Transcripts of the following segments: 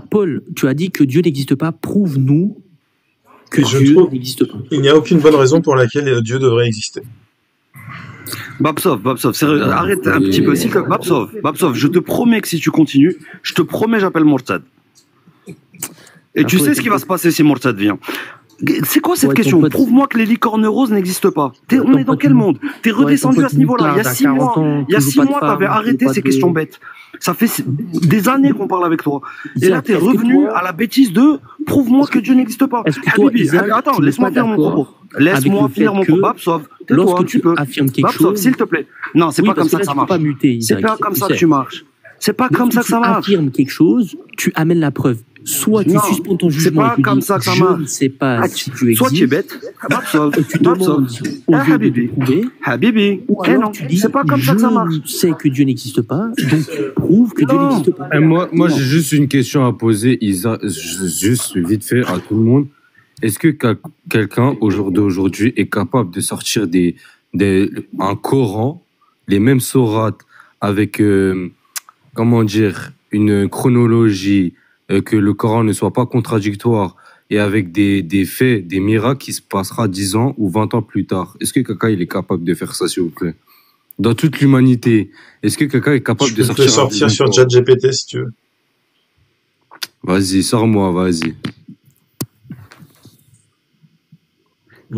Paul, tu as dit que Dieu n'existe pas. Prouve-nous que Dieu n'existe pas. Il n'y a aucune bonne raison pour laquelle Dieu devrait exister. Babsov, sérieux, arrête un petit peu. Babsov, je te promets que si tu continues, je te promets, j'appelle Mortad. Et tu sais ce qui va se passer si Mortad vient. C'est quoi cette question? Prouve-moi que les licornes roses n'existent pas. On est dans quel monde? T'es redescendu à ce niveau-là. Il y a 6 mois, t'avais arrêté ces questions bêtes. Ça fait des années qu'on parle avec toi. Et là, t'es revenu à la bêtise de prouve-moi que Dieu n'existe pas. Habibi, attends, laisse-moi finir mon propos. Laisse-moi finir mon propos. Babsov, lorsque tu affirmes quelque chose. Babsov, s'il te plaît. Non, c'est pas comme ça que ça marche. C'est pas comme ça que tu marches. C'est pas comme ça que ça marche. Tu affirmes quelque chose, tu amènes la preuve. Soit tu suspends ton jugement et tu dis, je ne sais pas si tu existes. Soit tu es bête, tu demandes au Dieu de te prouver. Habibi, ou alors tu dis, c'est pas comme ça que ça marche. Je sais que Dieu n'existe pas, donc prouve que Dieu n'existe pas. Et moi j'ai juste une question à poser, Isa, juste vite fait à tout le monde. Est-ce que quelqu'un au jour d'aujourd'hui est capable de sortir un Coran, les mêmes sourates, avec, comment dire, une chronologie, que le Coran ne soit pas contradictoire et avec des faits, des miracles qui se passera 10 ans ou 20 ans plus tard? Est-ce que quelqu'un il est capable de faire ça, s'il vous plaît? Dans toute l'humanité, est-ce que quelqu'un est capable de sortir? Je peux sortir sur ChatGPT si tu veux. Vas-y, sors-moi, vas-y.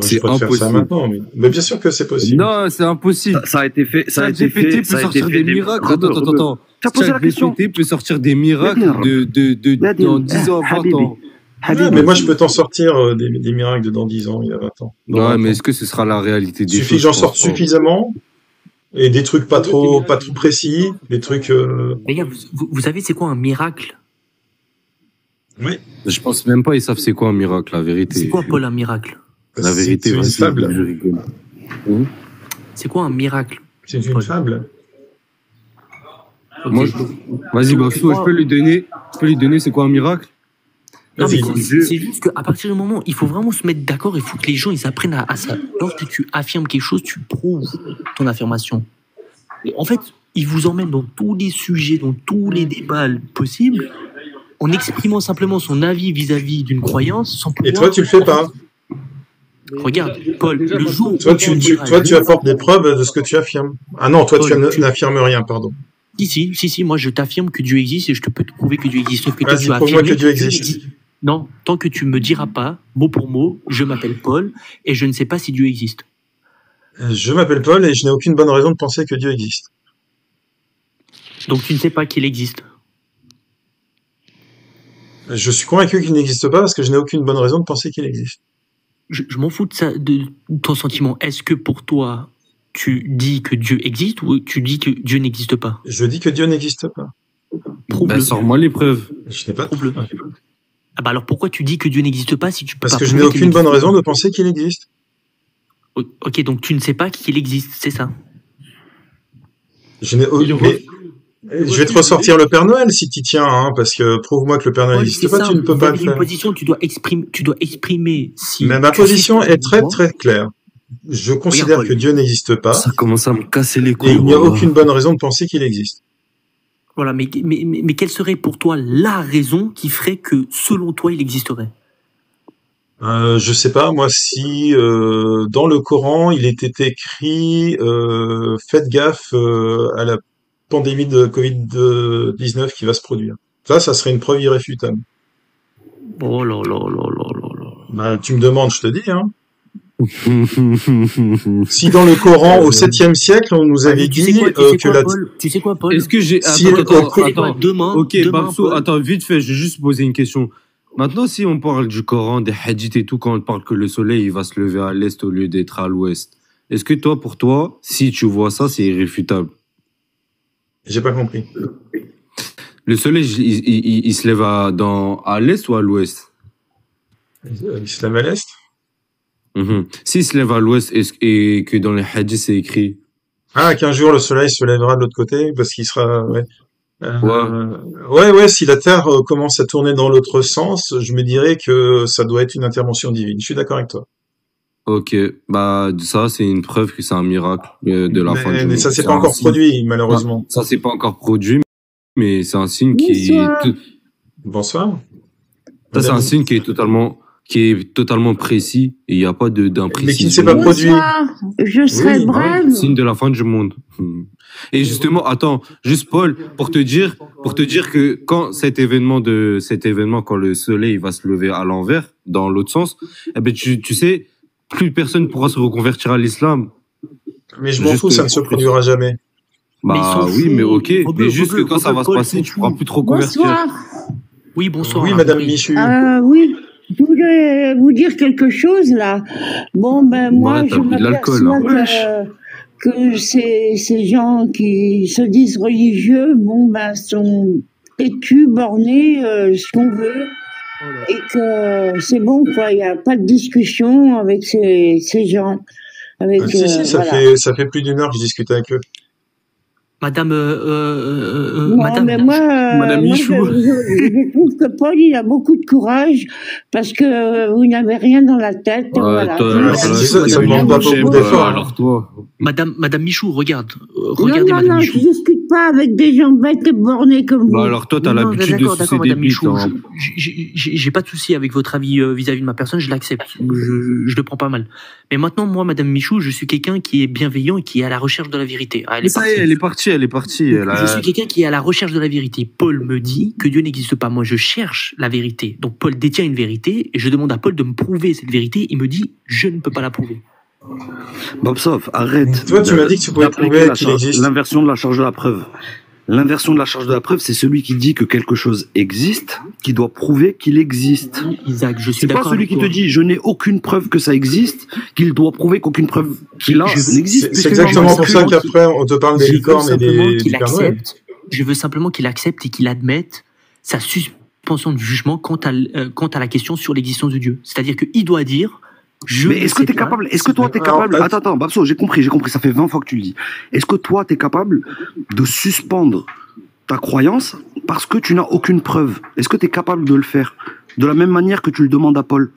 C'est impossible. Ça maintenant, mais bien sûr que c'est possible. Non, c'est impossible. Ça a été fait. ChatGPT peut sortir des miracles. Attends. T'as posé la question. ChatGPT peut sortir des miracles dans 10 ans, 20 ans. Ouais, mais moi, je peux t'en sortir des miracles de dans 10 ans, il y a 20 ans. Ouais, mais est-ce que ce sera la réalité des choses? Il suffit que j'en sorte suffisamment. Et des trucs pas trop précis. Des trucs. Les gars, vous savez, c'est quoi un miracle? Oui. Je pense même pas ils savent c'est quoi un miracle, la vérité. C'est quoi, Paul, un miracle? La vérité, c'est une fable. Je rigole. C'est quoi un miracle? C'est une fable. Moi, vas-y, Bafou, je peux lui donner c'est quoi un miracle? Non, mais c'est juste qu'à partir du moment, il faut vraiment se mettre d'accord, il faut que les gens ils apprennent à ça. Lorsque tu affirmes quelque chose, tu prouves ton affirmation. Et en fait, il vous emmène dans tous les sujets, dans tous les débats possibles, en exprimant simplement son avis vis-à-vis d'une croyance. Sans pouvoir... Et toi, tu le fais pas. Regarde, Paul, le jour où... Toi, tu apportes des preuves de ce que tu affirmes. Ah non, toi, Paul, tu n'affirmes rien, pardon. Si, moi, je t'affirme que Dieu existe et je te peux te prouver que Dieu existe. Sauf que toi, vas-y, prouve-moi que Dieu existe. Non, tant que tu me diras pas, mot pour mot, je m'appelle Paul et je ne sais pas si Dieu existe. Je m'appelle Paul et je n'ai aucune bonne raison de penser que Dieu existe. Donc tu ne sais pas qu'il existe? Je suis convaincu qu'il n'existe pas parce que je n'ai aucune bonne raison de penser qu'il existe. Je m'en fous de ça, de ton sentiment. Est-ce que pour toi, tu dis que Dieu existe ou tu dis que Dieu n'existe pas? Je dis que Dieu n'existe pas. Bah, sors-moi les preuves. Je n'ai pas de preuves. Ah bah alors pourquoi tu dis que Dieu n'existe pas si tu peux Parce pas que je n'ai aucune bonne raison de penser qu'il existe. Ok, donc tu ne sais pas qu'il existe, c'est ça? Je vais te ressortir le Père Noël si tu tiens, hein, parce que prouve-moi que le Père Noël n'existe pas, tu ne peux pas le faire. Position, tu dois exprimer si... Mais ma position est très très claire. Je considère que Dieu n'existe pas. Ça commence à me casser les couilles. Et il n'y a aucune bonne raison de penser qu'il existe. Voilà, mais quelle serait pour toi la raison qui ferait que, selon toi, il existerait? Je sais pas, moi, si dans le Coran, il était écrit faites gaffe à la pandémie de Covid-19 qui va se produire. Ça serait une preuve irréfutable. Oh là là là là là là. Bah, tu me demandes, je te dis, hein. Si dans le Coran, au 7e siècle, on nous avait dit que la... Tu sais quoi, Paul? Est-ce que j'ai... Attends. Ok, Babsou, attends, vite fait, je vais juste poser une question. Maintenant, si on parle du Coran, des hadiths et tout, quand on parle que le soleil, il va se lever à l'est au lieu d'être à l'ouest, est-ce que toi, pour toi, si tu vois ça, c'est irréfutable? J'ai pas compris. Le soleil, il se lève à l'est ou à l'ouest? Il se lève à l'est. S'il se lève à l'ouest et que dans les hadiths c'est écrit qu'un jour le soleil se lèvera de l'autre côté parce qu'il sera ouais, si la Terre commence à tourner dans l'autre sens, je me dirais que ça doit être une intervention divine. Je suis d'accord avec toi. Ok, bah ça c'est une preuve que c'est un miracle de la fin du monde. Mais ça s'est pas encore produit malheureusement. Ça s'est pas encore produit, mais c'est un signe qui Bonsoir. Ça, c'est un Madame. signe qui est totalement précis et il n'y a pas Mais qui ne d'imprécision. s'est pas produit. Bonsoir, je serai Oui. brève. Signe de la fin du monde. Et justement, attends, juste Paul, pour te dire que quand quand le soleil va se lever à l'envers, dans l'autre sens, eh ben tu sais, plus personne pourra se reconvertir à l'islam. Mais je m'en Juste fous, ça ne se produira jamais. Mais ils Bah s'en oui, foutent. mais ok. Rebeu, Mais juste que rebeu, quand ça rebeu, va se Paul passer, s'en tu pourras fout. plus te reconvertir. Bonsoir. Oui, bonsoir. Oui, Madame Oui. Michu. Oui, je voudrais vous dire quelque chose là. Bon, ben moi, Ouais, je t'as bu de l'alcool, m'aperçois que ces gens qui se disent religieux, bon, ben, sont têtus, bornés, ce qu'on veut, et que c'est bon, quoi. Il n'y a pas de discussion avec ces gens. Avec, Si, voilà. ça fait plus d'une heure que je discute avec eux. Madame, Non, Madame, mais moi, Madame moi Michou. je trouve que Paul, il a beaucoup de courage parce que vous n'avez rien dans la tête. Ouais, Voilà. toi, Vous alors avez là, rien ça dans demande la pas tête. beaucoup d'efforts. Alors toi. Madame Michou, regarde. Non, Regardez, non, Madame non, je Michou. discute pas avec des gens bêtes et bornés comme Bah vous. alors toi, t'as Non, l'habitude de d'accord, sucer des Madame bites. Michou. Hein. J'ai pas de souci avec votre avis vis-à-vis de ma personne, je l'accepte. Je le prends pas mal. Mais maintenant, moi, Madame Michou, je suis quelqu'un qui est bienveillant et qui est à la recherche de la vérité. Ah, elle est Ça y est, elle est partie. Je suis quelqu'un qui est à la recherche de la vérité. Paul me dit que Dieu n'existe pas. Moi, je cherche la vérité. Donc, Paul détient une vérité et je demande à Paul de me prouver cette vérité. Il me dit, je ne peux pas la prouver. Bobsov, arrête. Toi, tu m'as dit que tu pouvais d'appliquer prouver la qu'il charge- existe. L'inversion de la charge de la preuve. L'inversion de la charge de la preuve, c'est celui qui dit que quelque chose existe, qui doit prouver qu'il existe. Isaac, je suis C'est pas d'accord celui avec qui toi. te dit je n'ai aucune preuve que ça existe, qu'il doit prouver qu'aucune preuve qu'il a Je- n'existe. C'est puisque exactement non, pour ça qu'après, on te parle des Je veux licornes et simplement du qu'il Père Noël. accepte. Je veux simplement qu'il accepte et qu'il admette sa suspension du jugement quant à la question sur l'existence de Dieu. C'est-à-dire qu'il doit dire. Mais est-ce que t'es capable, est-ce que toi t'es Alors, capable, attends, Babso, j'ai compris, ça fait 20 fois que tu le dis. Est-ce que toi t'es capable de suspendre ta croyance parce que tu n'as aucune preuve? Est-ce que t'es capable de le faire? De la même manière que tu le demandes à Paul?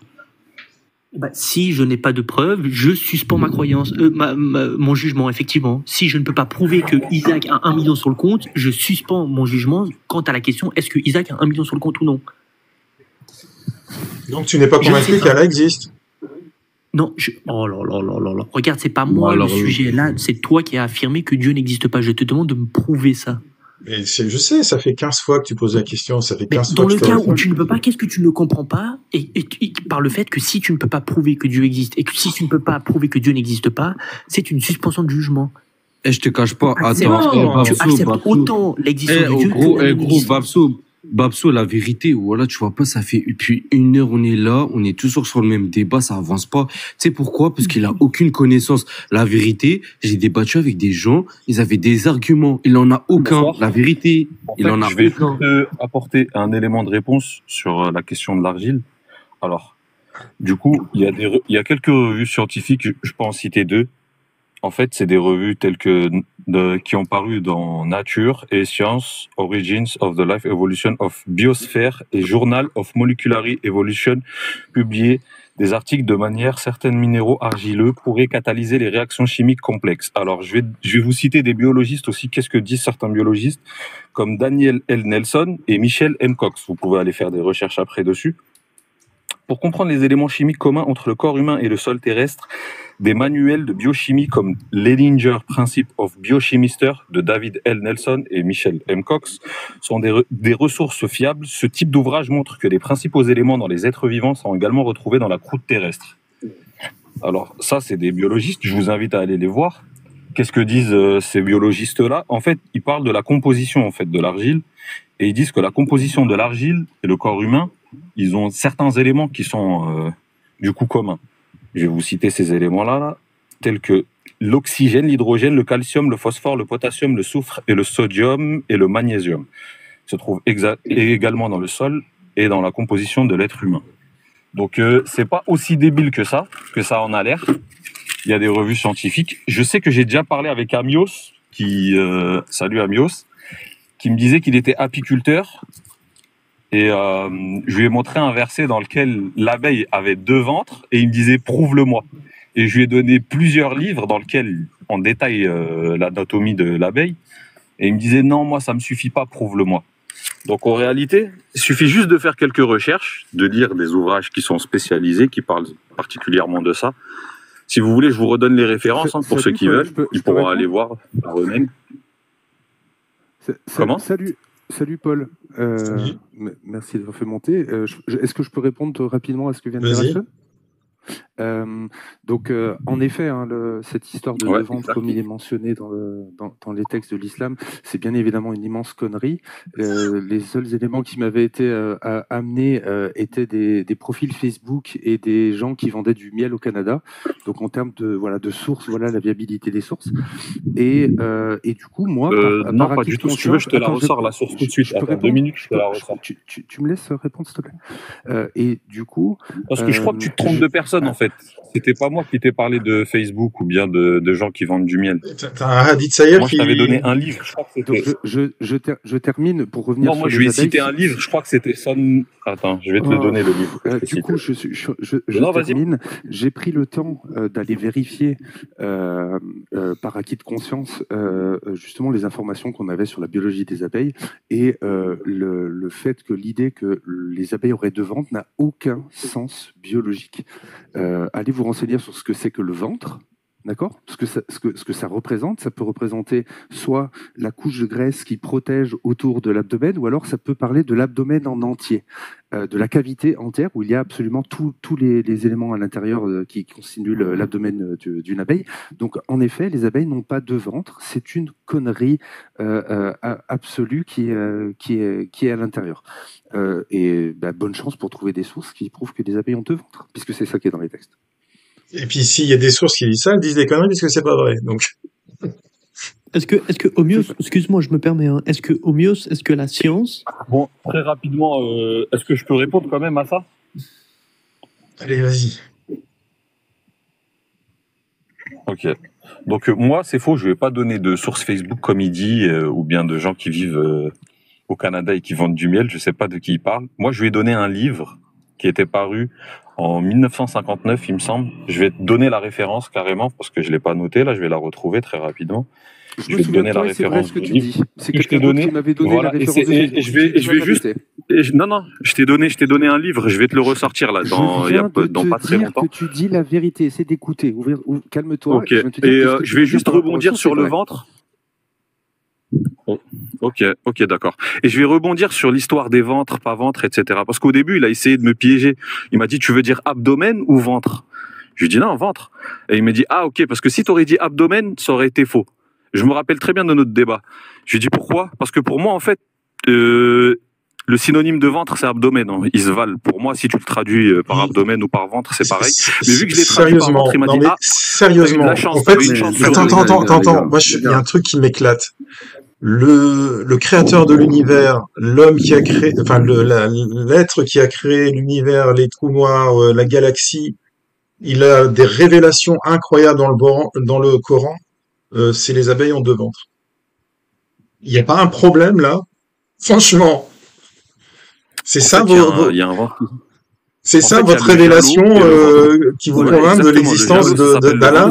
Bah, si je n'ai pas de preuves, je suspends ma croyance, mon jugement, effectivement. Si je ne peux pas prouver que Isaac a 1 million sur le compte, je suspends mon jugement quant à la question est-ce que Isaac a 1 million sur le compte ou non. Donc, tu n'es pas Je convaincu sais pas. qu'Allah existe. Non, oh là là là là là. Regarde, c'est pas moi alors, le sujet. Là, c'est toi qui as affirmé que Dieu n'existe pas. Je te demande de me prouver ça. Et je sais, ça fait 15 fois que tu poses la question, ça fait Mais 15 dans fois le que je te cas où réponds. tu ne peux pas, qu'est-ce que tu ne comprends pas et par le fait que si tu ne peux pas prouver que Dieu existe et que si tu ne peux pas prouver que Dieu n'existe pas, c'est une suspension de jugement. Et je te cache pas, Accepte- attends, tu acceptes autant l'existence de Dieu que gros, l'existence. Babso, la vérité, voilà, tu vois pas, ça fait depuis 1 heure, on est là, on est toujours sur le même débat, ça avance pas. Tu sais pourquoi? Parce qu'il a aucune connaissance. La vérité, j'ai débattu avec des gens, ils avaient des arguments, il en a aucun. Bonsoir. La vérité, En il fait, en a je vais aucun. apporter un élément de réponse sur la question de l'argile. Alors, du coup, il y a quelques revues scientifiques, je peux en citer 2. En fait, c'est des revues telles que qui ont paru dans Nature et Science, Origins of the Life Evolution of Biosphere et Journal of Molecular Evolution, publiés des articles de manière certains minéraux argileux pourraient catalyser les réactions chimiques complexes. Alors, je vais vous citer des biologistes aussi. Qu'est-ce que disent certains biologistes comme Daniel L. Nelson et Michel M. Cox. Vous pouvez aller faire des recherches après dessus. Pour comprendre les éléments chimiques communs entre le corps humain et le sol terrestre, des manuels de biochimie comme l'Ellinger Principle of Biochemister de David L. Nelson et Michel M. Cox sont des ressources fiables. Ce type d'ouvrage montre que les principaux éléments dans les êtres vivants sont également retrouvés dans la croûte terrestre. Alors ça, c'est des biologistes, je vous invite à aller les voir. Qu'est-ce que disent ces biologistes-là? En fait, ils parlent de la composition en fait, de l'argile, et ils disent que la composition de l'argile et le corps humain, ils ont certains éléments qui sont du coup communs. Je vais vous citer ces éléments-là, tels que l'oxygène, l'hydrogène, le calcium, le phosphore, le potassium, le soufre et le sodium et le magnésium se trouvent également dans le sol et dans la composition de l'être humain. Donc c'est pas aussi débile que ça en a l'air. Il y a des revues scientifiques. Je sais que j'ai déjà parlé avec Amios, salut Amios, qui me disait qu'il était apiculteur. Et je lui ai montré un verset dans lequel l'abeille avait 2 ventres et il me disait prouve-le-moi. Et je lui ai donné plusieurs livres dans lesquels on détaille l'anatomie de l'abeille et il me disait non, moi ça me suffit pas, prouve-le-moi. Donc en réalité, il suffit juste de faire quelques recherches, de lire des ouvrages qui sont spécialisés, qui parlent particulièrement de ça. Si vous voulez, je vous redonne les références pour ceux qui veulent. Ils pourront aller voir par eux-mêmes. Comment ? Salut Paul. Merci d'avoir fait monter. Est-ce que je peux répondre rapidement à ce que vient de dire Hassan ? Donc, en effet, cette histoire de vente, comme il est mentionné dans les textes de l'islam, c'est bien évidemment une immense connerie. Les seuls éléments qui m'avaient été amenés étaient des profils Facebook et des gens qui vendaient du miel au Canada. Donc, en termes de sources, voilà la viabilité des sources. Et du coup, moi, non, pas du tout. Si tu veux, je te la ressors la source tout de suite. Attends 2 minutes, je te la ressors. Tu me laisses répondre, s'il te plaît. Et du coup, parce que je crois que tu te trompes de personne, en fait. C'était pas moi qui t'ai parlé de Facebook ou bien de gens qui vendent du miel. T'as un Hadith Sayer moi, je t'avais donné un livre. Je crois que c'était... Donc, je termine pour revenir sur moi, je vais citer un livre. Je crois que c'était Son... Attends, je vais te le donner, le livre. Du coup, je termine. J'ai pris le temps d'aller vérifier par acquis de conscience justement les informations qu'on avait sur la biologie des abeilles et le fait que l'idée que les abeilles auraient deux ventres n'a aucun sens biologique. Allez vous renseigner sur ce que c'est que le ventre, d'accord ? Ce que ça représente. Ça peut représenter soit la couche de graisse qui protège autour de l'abdomen, ou alors ça peut parler de l'abdomen en entier, de la cavité entière où il y a absolument tous les éléments à l'intérieur qui constituent l'abdomen d'une abeille. Donc en effet, les abeilles n'ont pas deux ventres. C'est une connerie absolue qui est à l'intérieur. Et bonne chance pour trouver des sources qui prouvent que les abeilles ont deux ventres, puisque c'est ça qui est dans les textes. Et puis s'il y a des sources qui disent ça, elles disent des conneries puisque c'est pas vrai. Donc. Est-ce que Homios, excuse-moi, je me permets, est-ce que la science... Bon, très rapidement, est-ce que je peux répondre quand même à ça ? Allez, vas-y. Ok. Donc moi, c'est faux, je vais pas donner de source Facebook comme il dit, ou bien de gens qui vivent au Canada et qui vendent du miel, je sais pas de qui il parle. Moi, je lui ai donné un livre qui était paru en 1959, il me semble. Je vais te donner la référence carrément, parce que je l'ai pas noté, là, je vais la retrouver très rapidement. Je vais te donner la référence du livre. C'est je t'ai donné. Qui m'avait donné voilà, la référence je vais juste... Non, je t'ai donné un livre, je vais te le ressortir là, dans pas très longtemps. Que tu dis la vérité, essaie d'écouter, calme-toi. Ok, et je vais juste rebondir sur le ventre. Ok, d'accord. Et je vais rebondir sur l'histoire des ventres, pas ventre, etc. Parce qu'au début, il a essayé de me piéger. Il m'a dit, tu veux dire abdomen ou ventre ? Je lui ai dit non, ventre. Et il m'a dit, ah ok, parce que si tu aurais dit abdomen, ça aurait été faux. Je me rappelle très bien de notre débat. Je lui ai dit pourquoi ? Parce que pour moi, en fait, le synonyme de ventre, c'est abdomen. Ils se valent. Pour moi, si tu le traduis par abdomen ou par ventre, c'est pareil. Mais vu que je l'ai traduit par ventre, il m'a dit, sérieusement, la chance, en fait, attends, moi, il y a un truc qui m'éclate. Le créateur de l'univers, l'homme qui a créé, enfin l'être qui a créé l'univers, les trous noirs, la galaxie, il a des révélations incroyables dans le Coran. C'est les abeilles ont deux ventres. Il n'y a pas un problème là, franchement. C'est ça c'est ça votre révélation qui vous convainc de l'existence d'Allah.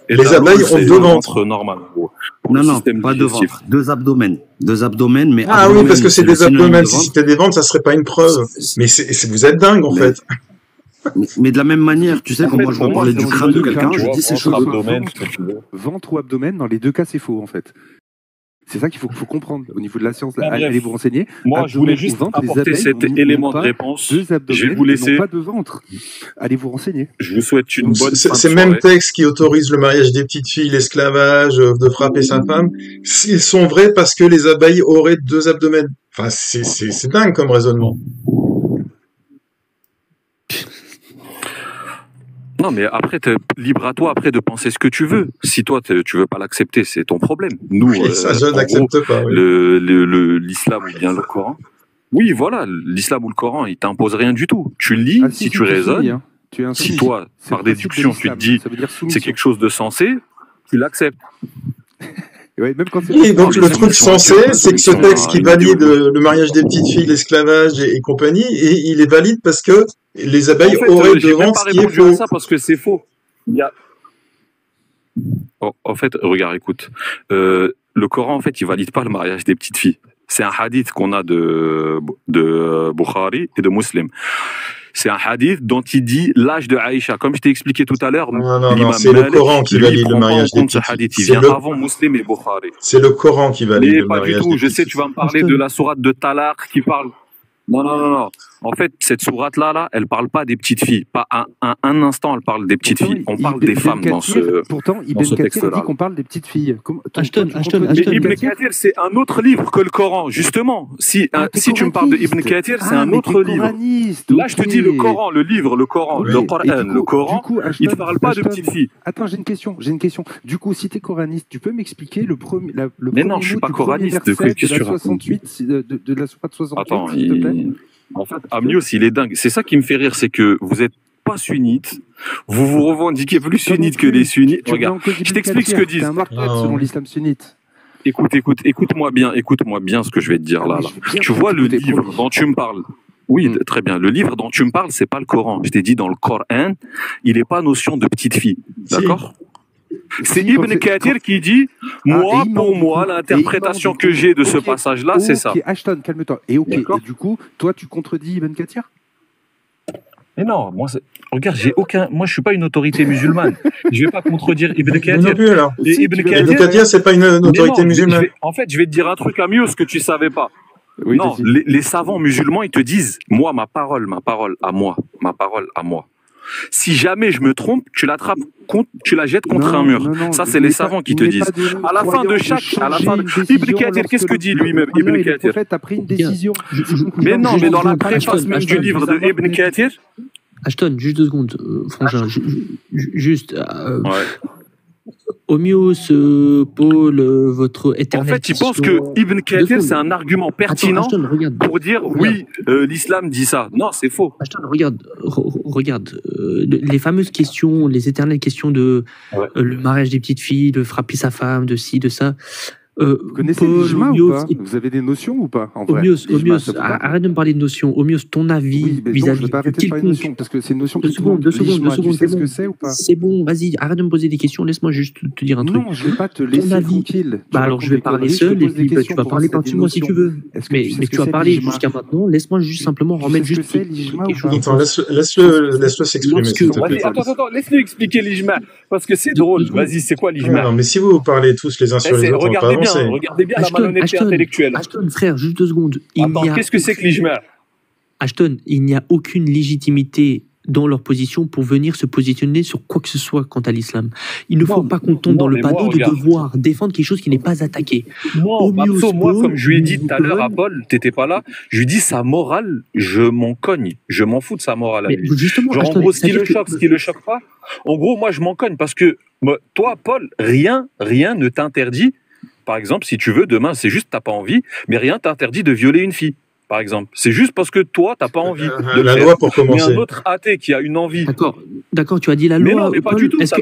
Les abeilles ont deux ventres. Non, pas deux ventres, deux abdomens. Deux abdomens, mais ah oui, parce que c'est des abdomens. Si c'était des ventres, ça serait pas une preuve. Mais vous êtes dingue en fait. Mais de la même manière, tu sais, quand moi je veux parler du crâne de quelqu'un, je dis ces choses. Ventre ou abdomen, dans les deux cas, c'est faux en fait. C'est ça qu'il faut comprendre au niveau de la science. Allez vous renseigner. Moi, je voulais juste apporter cet élément de réponse. Deux abdomens, je vais vous laisser. Pas de ventre. Allez vous renseigner. Je vous souhaite une bonne. C'est le même texte qui autorise le mariage des petites filles, l'esclavage, de frapper sa femme. Ils sont vrais parce que les abeilles auraient deux abdomens. Enfin, c'est dingue comme raisonnement. Non, mais après, t'es libre à toi après de penser ce que tu veux. Si toi, tu veux pas l'accepter, c'est ton problème. Nous, oui, ça, je n'accepte pas. Oui. L'islam ou bien le Coran. Oui, voilà, l'islam ou le Coran, il t'impose rien du tout. Tu lis, si tu raisonnes. Si toi, par déduction, tu te dis c'est quelque chose de sensé, tu l'acceptes. Ouais, même quand et donc le truc sensé, c'est que ce texte qui valide le mariage des petites filles, l'esclavage et compagnie, et il est valide parce que les abeilles auraient deux ventres, ce qui est faux. Ça parce que c'est faux. En fait, regarde, écoute, le Coran, en fait, il valide pas le mariage des petites filles. C'est un hadith qu'on a de Bukhari et de Muslim. C'est un hadith dont il dit l'âge de Aïcha. Comme je t'ai expliqué tout à l'heure, non, c'est le Coran qui valide le mariage des petites filles. Il vient avant Muslim et Bukhari. C'est le Coran qui valide le mariage des petites filles. Je sais, tu vas me parler de la sourate de Talaq qui parle. Non. En fait, cette sourate-là, elle parle pas des petites filles. Pas un instant, elle parle des petites filles. On parle des femmes dans ce texte-là. Pourtant, Ibn Kathir dit qu'on parle des petites filles. Ashton. Mais Ibn Kathir, c'est un autre livre que le Coran, justement. Si tu me parles de Ibn Kathir, c'est un autre livre. Là, je te dis le Coran, le Coran, il ne parle pas de petites filles. Attends, j'ai une question. Du coup, si tu es coraniste, tu peux m'expliquer le premier Mais non, je suis pas coraniste. De la 68, de la sourate 68, attends, s'il te plaît. En fait, Amnios, il est dingue. C'est ça qui me fait rire, c'est que vous êtes pas sunnite. Vous vous revendiquez plus sunnite que les sunnites. Regarde, je t'explique ce que disent. C'est un martyr selon l'islam sunnite. Écoute-moi bien ce que je vais te dire là. Tu vois le livre dont tu me parles. Oui, très bien. Le livre dont tu me parles, c'est pas le Coran. Je t'ai dit dans le Coran, il n'est pas notion de petite fille. D'accord? C'est Ibn Kathir qui dit, pour moi, l'interprétation que j'ai de ce passage-là, c'est ça. Ashton, calme-toi. Et du coup, toi, tu contredis Ibn Kathir? Mais non, regarde, moi, je suis pas une autorité musulmane. Je vais pas contredire Ibn Kathir. Ibn Kathir, c'est pas une autorité musulmane. En fait, je vais te dire un truc à mieux, ce que tu savais pas. Oui, non, les savants musulmans, ils te disent, moi, ma parole à moi. Si jamais je me trompe, tu l'attrapes, tu la jettes contre un mur. Ça, c'est les savants qui te disent. À la fin de Ibn Kathir, qu'est-ce que dit lui-même Ibn Kathir? Le prophète a pris une décision. Mais non, mais dans la préface même du livre de Ibn Kathir. Ashton, juste 2 secondes, frangin, juste. Homios, Paul, votre éternel. En fait, il pense que Ibn Kathir, c'est un argument pertinent pour dire oui, l'islam dit ça. Non, c'est faux. Ashton, regarde. Les fameuses questions, les éternelles questions de le mariage des petites filles, de frapper sa femme, de ci, de ça. Vous connaissez l'ijma ou pas? Vous avez des notions ou pas? Homios, arrête de me parler de notions. Homios, ton avis vis-à-vis de quiconque. Parce que c'est une notion deux secondes, tu sais ce que c'est ou pas? C'est bon, vas-y, arrête de me poser des questions, laisse-moi juste te dire un truc. Non, je vais pas te laisser tranquille. Alors je vais parler seul et puis tu vas parler par-dessus moi si tu veux. Mais tu vas parler jusqu'à maintenant, laisse-moi juste simplement remettre juste quelque chose. Attends, laisse-le s'exprimer, s'il te plaît. Attends, laisse-le expliquer l'ijma, parce que c'est drôle. Vas-y, c'est quoi l'ijma? Non, mais si vous parlez tous les uns sur les autres, on va pas avancer. Regardez bien la malhonnêteté intellectuelle. Ashton, frère, juste 2 secondes. Attends, qu'est-ce que c'est que l'ijma? Ashton, il n'y a aucune légitimité dans leur position pour venir se positionner sur quoi que ce soit quant à l'islam. Il ne faut pas qu'on tombe dans le panneau de devoir défendre quelque chose qui n'est pas attaqué. Moi, comme je lui ai dit tout à l'heure à Paul, t'étais pas là, je lui ai dit sa morale, je m'en cogne. Je m'en fous de sa morale à lui. Justement, genre, en gros, ce qui le choque pas, en gros, moi, je m'en cogne parce que toi, Paul, rien ne t'interdit. Par exemple, si tu veux, demain, c'est juste t'as pas envie, mais rien t'interdit de violer une fille. Par exemple, c'est juste parce que toi, t'as pas envie de la loi pour commencer. Mais un autre athée qui a une envie. D'accord, tu as dit la loi. Mais non, mais pas Paul, du tout. Est-ce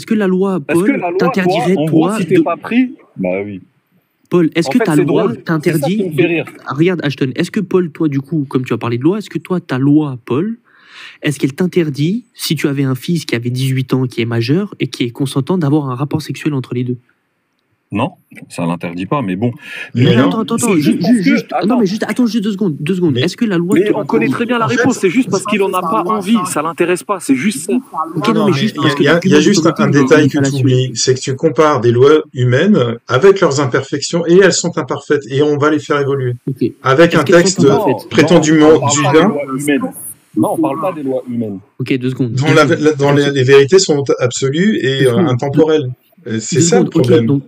que la loi, Paul, t'interdirait toi, en gros, si t'es pas pris, bah oui. Paul, est-ce que ta loi t'interdit? Regarde, Ashton, est-ce que Paul, toi, du coup, comme tu as parlé de loi, est-ce que toi, ta loi, Paul, est-ce qu'elle t'interdit, si tu avais un fils qui avait 18 ans, qui est majeur et qui est consentant, d'avoir un rapport sexuel entre les deux? Non, ça l'interdit pas, mais bon. Attends, juste 2 secondes. Est-ce que la loi... Mais on connaît très bien la réponse, c'est juste parce qu'il en a pas envie, ça l'intéresse pas, c'est juste ça. Il y a juste un détail que tu oublies, c'est que tu compares des lois humaines avec leurs imperfections, et elles sont imparfaites, et on va les faire évoluer. Avec un texte prétendument divin. Non, on parle pas des lois humaines. Ok, 2 secondes. Dont les vérités sont absolues et intemporelles. C'est ça le problème. Donc,